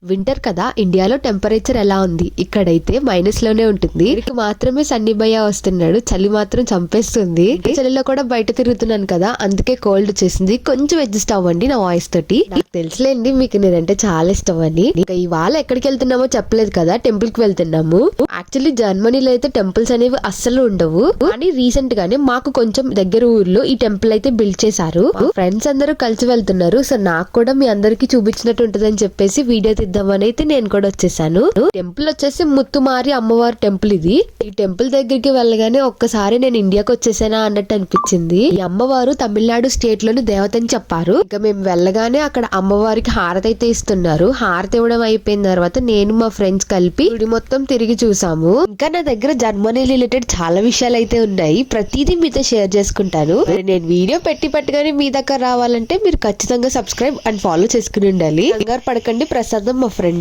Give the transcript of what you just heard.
Winter కదా, ఇండియాలో temperature ఎలా ఉంది? ఇక్కడైతే మైనస్ లోనే ఉంటుంది. ఇక్కడికి మాత్రమే సన్నీ భయ్య వస్తున్నాడు, చలి మాత్రం చంపేస్తుంది. చలిలో కూడా బయట తిరుగుతున్నాను కదా, అందుకే కోల్డ్ వచ్చేసింది. కొంచెం అడ్జస్ట్ అవ్వండి నా వాయిస్ తోటి. నాకు తెలుసులేండి మీకు నేనంటే చాలా ఇష్టం అని. ఇంకా ఇవాళ ఎక్కడికి వెళ్తున్నామో చెప్పలేదు కదా, టెంపుల్ కి వెళ్తున్నాము. యాక్చువల్లీ జర్మనీలో అయితే టెంపుల్స్ అనేవి అస్సలు ఉండవు, కానీ రీసెంట్ గానే మాకు కొంచెం దగ్గర ఊర్లో ఈ టెంపుల్ అయితే బిల్డ్ చేశారు. ఫ్రెండ్స్ అందరూ కలిసి వెళ్తున్నారు, సో నాకు కూడా మీ అందరికి చూపించినట్టు ఉంటదని చెప్పేసి వీడియో తీద్దామని అయితే నేను కూడా వచ్చేసాను. టెంపుల్ వచ్చేసి ముత్తుమారి అమ్మవారి టెంపుల్ ఇది. ఈ టెంపుల్ దగ్గరికి వెళ్ళగానే ఒక్కసారి నేను ఇండియాకి వచ్చేసానా అన్నట్టు అనిపించింది. ఈ అమ్మవారు తమిళనాడు స్టేట్ లోని దేవత అని చెప్పారు. ఇక మేము వెళ్ళగానే అక్కడ అమ్మవారికి హారతి అయితే ఇస్తున్నారు. హారతి ఇవ్వడం అయిపోయిన తర్వాత నేను మా ఫ్రెండ్స్ కలిపి గుడి మొత్తం తిరిగి చూసాము. ఇంకా నా దగ్గర జర్మనీ రిలేటెడ్ చాలా విషయాలు అయితే ఉన్నాయి, ప్రతిదీ మీతో షేర్ చేసుకుంటాను. నేను వీడియో పెట్టగానే మీ దగ్గర రావాలంటే మీరు ఖచ్చితంగా సబ్స్క్రైబ్ అండ్ ఫాలో చేసుకుని ఉండాలి. కంగారు పడకండి, ప్రసాదం మా ఫ్రెండ్.